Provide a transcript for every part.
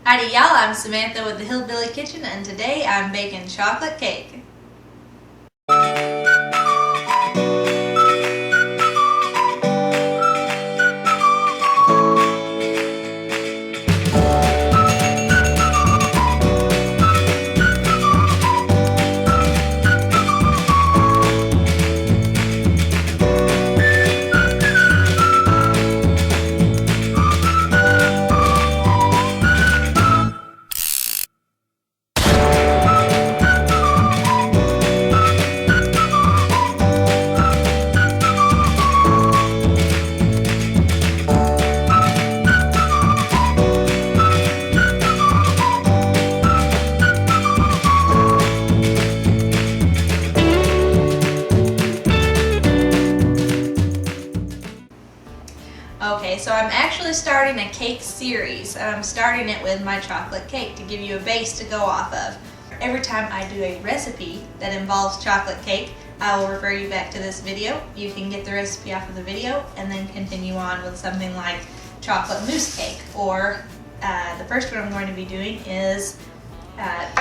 Howdy y'all, I'm Samantha with the Hillbilly Kitchen, and today I'm baking chocolate cake. Okay, so I'm actually starting a cake series, and I'm starting it with my chocolate cake to give you a base to go off of. Every time I do a recipe that involves chocolate cake, I will refer you back to this video. You can get the recipe off of the video and then continue on with something like chocolate mousse cake, or the first one I'm going to be doing is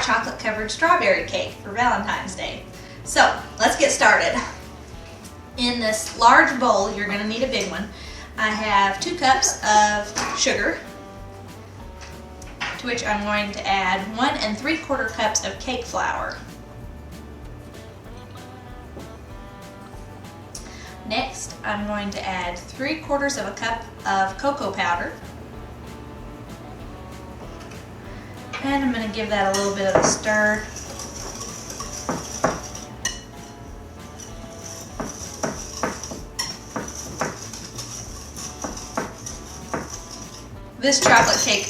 chocolate covered strawberry cake for Valentine's Day. So let's get started. In this large bowl, you're going to need a big one. I have 2 cups of sugar, to which I'm going to add 1 3/4 cups of cake flour. Next, I'm going to add 3/4 cup of cocoa powder. And I'm going to give that a little bit of a stir. This chocolate cake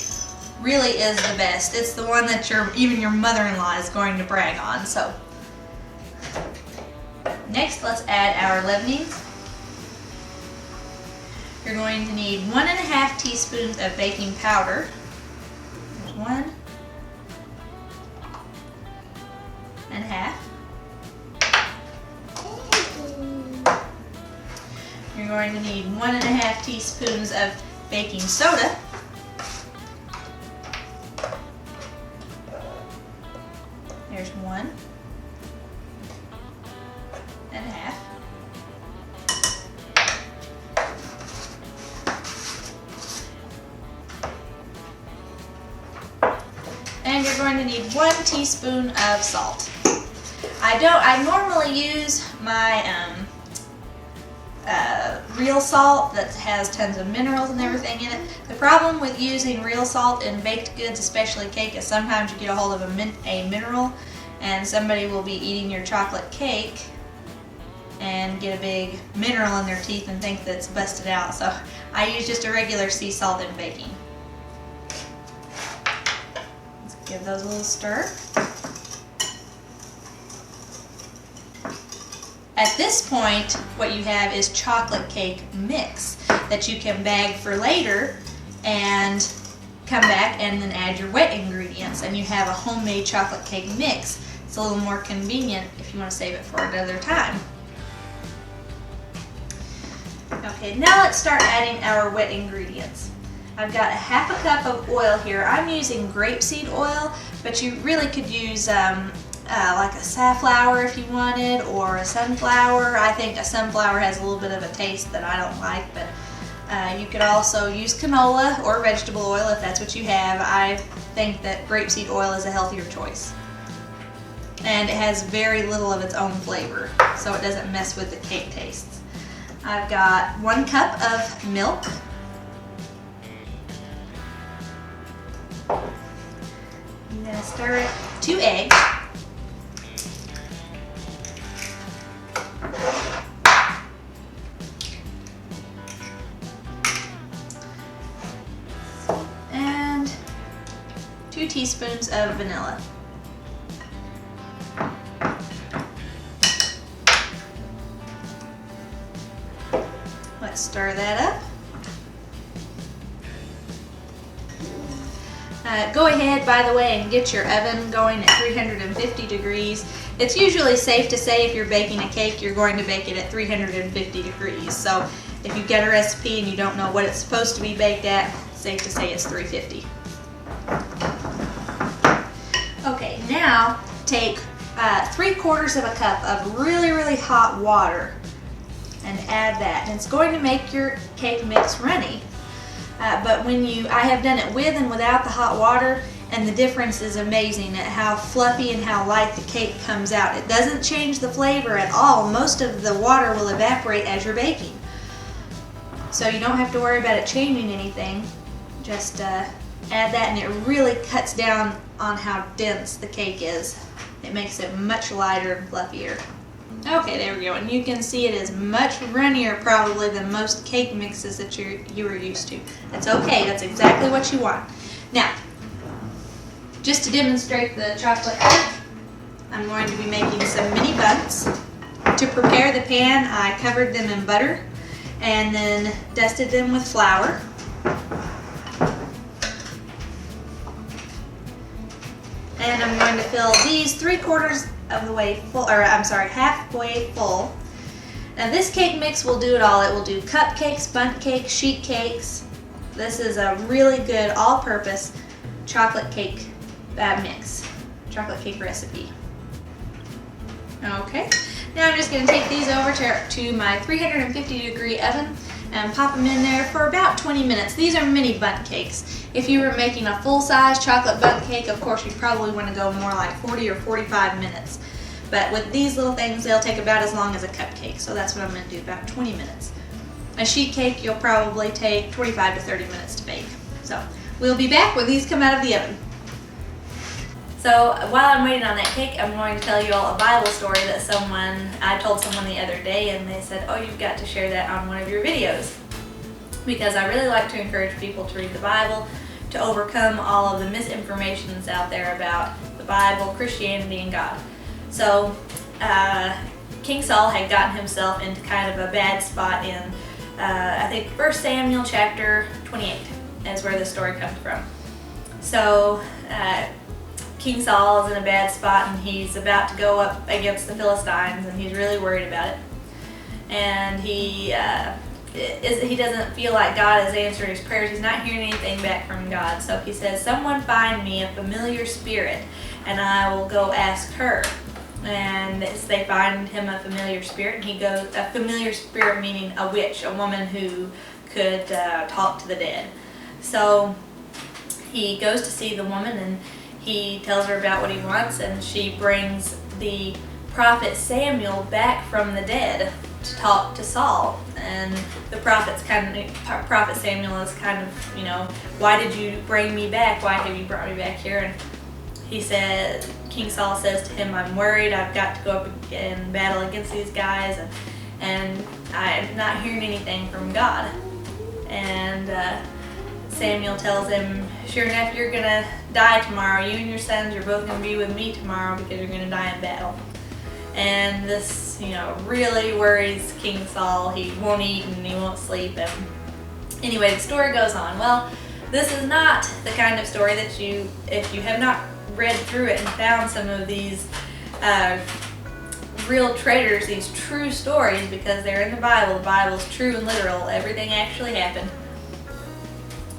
really is the best. It's the one that even your mother-in-law is going to brag on. So next, let's add our leavening. You're going to need 1½ teaspoons of baking powder. There's 1 1/2. You're going to need 1½ teaspoons of baking soda. There's 1 1/2. And you're going to need 1 teaspoon of salt. I normally use my real salt that has tons of minerals and everything in it. The problem with using real salt in baked goods, especially cake, is sometimes you get a hold of a mineral, and somebody will be eating your chocolate cake and get a big mineral in their teeth and think that it's busted out. So I use just a regular sea salt in baking. Let's give those a little stir. At this point, what you have is chocolate cake mix that you can bag for later and come back and then add your wet ingredients, and you have a homemade chocolate cake mix. It's a little more convenient if you want to save it for another time. Okay, now let's start adding our wet ingredients. I've got 1/2 cup of oil here. I'm using grapeseed oil, but you really could use like a safflower if you wanted, or a sunflower. I think a sunflower has a little bit of a taste that I don't like, but you could also use canola or vegetable oil if that's what you have. I think that grapeseed oil is a healthier choice. And it has very little of its own flavor, so it doesn't mess with the cake tastes. I've got 1 cup of milk. I'm going to stir it. 2 eggs. And 2 teaspoons of vanilla. Let's stir that up. Go ahead, by the way, and get your oven going at 350 degrees. It's usually safe to say if you're baking a cake, you're going to bake it at 350 degrees. So if you get a recipe and you don't know what it's supposed to be baked at, it's safe to say it's 350. Okay, now take 3/4 of a cup of really, really hot water and add that. And it's going to make your cake mix runny. But I have done it with and without the hot water, and the difference is amazing at how fluffy and how light the cake comes out. It doesn't change the flavor at all. Most of the water will evaporate as you're baking. So you don't have to worry about it changing anything. Just add that, and it really cuts down on how dense the cake is. It makes it much lighter and fluffier. Okay, there we go, and you can see it is much runnier probably than most cake mixes that you are used to. That's okay, that's exactly what you want. Now, just to demonstrate the chocolate cake, I'm going to be making some mini bunts. To prepare the pan, I covered them in butter and then dusted them with flour. And I'm going to fill these 3/4 of the way full, or I'm sorry, halfway full. Now this cake mix will do it all. It will do cupcakes, bundt cakes, sheet cakes. This is a really good all-purpose chocolate cake mix, chocolate cake recipe. Okay, now I'm just going to take these over to my 350-degree oven and pop them in there for about 20 minutes. These are mini bundt cakes. If you were making a full-size chocolate bundt cake, of course, you'd probably want to go more like 40 or 45 minutes. But with these little things, they'll take about as long as a cupcake, so that's what I'm going to do, about 20 minutes. A sheet cake, you'll probably take 25 to 30 minutes to bake. So we'll be back when these come out of the oven. So while I'm waiting on that cake, I'm going to tell you all a Bible story that I told someone the other day, and they said, oh, you've got to share that on one of your videos. Because I really like to encourage people to read the Bible, to overcome all of the misinformations out there about the Bible, Christianity, and God. So King Saul had gotten himself into kind of a bad spot in, I think, 1 Samuel chapter 28 is where this story comes from. So King Saul is in a bad spot, and he's about to go up against the Philistines, and he's really worried about it. And he doesn't feel like God is answering his prayers. He's not hearing anything back from God. So he says, someone find me a familiar spirit, and I will go ask her. And they find him a familiar spirit, and he goes, a familiar spirit meaning a witch, a woman who could talk to the dead. So he goes to see the woman, and he tells her about what he wants, and she brings the prophet Samuel back from the dead to talk to Saul. And the prophet Samuel is kind of, why did you bring me back? Why have you brought me back here? And he said, King Saul says to him, I'm worried. I've got to go up and battle against these guys, and I'm not hearing anything from God. And Samuel tells him, sure enough, you're going to die tomorrow. You and your sons are both going to be with me tomorrow because you're going to die in battle. And this, really worries King Saul. He won't eat and he won't sleep. And anyway, the story goes on. Well, this is not the kind of story that if you have not read through it and found some of these real treasures, these true stories, because they're in the Bible's true and literal. Everything actually happened.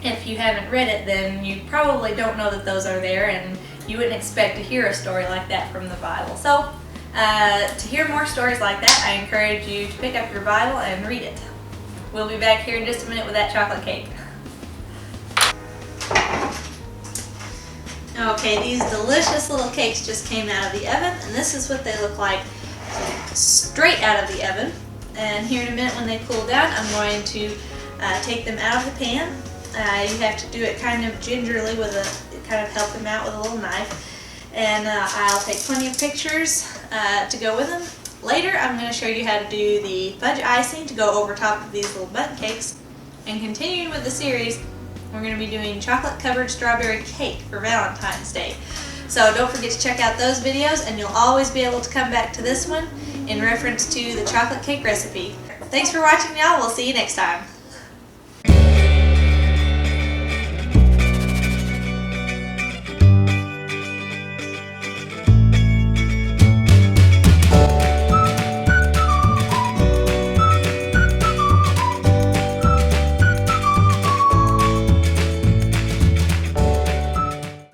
If you haven't read it, then you probably don't know that those are there, and you wouldn't expect to hear a story like that from the Bible. So, to hear more stories like that, I encourage you to pick up your Bible and read it. We'll be back here in just a minute with that chocolate cake. Okay, these delicious little cakes just came out of the oven, and this is what they look like straight out of the oven. And here in a minute when they cool down, I'm going to take them out of the pan. You have to do it kind of gingerly kind of help them out with a little knife. And I'll take plenty of pictures to go with them. Later, I'm going to show you how to do the fudge icing to go over top of these little bundt cakes. And continuing with the series, we're going to be doing chocolate covered strawberry cake for Valentine's Day. So don't forget to check out those videos, and you'll always be able to come back to this one in reference to the chocolate cake recipe. Thanks for watching, y'all. We'll see you next time.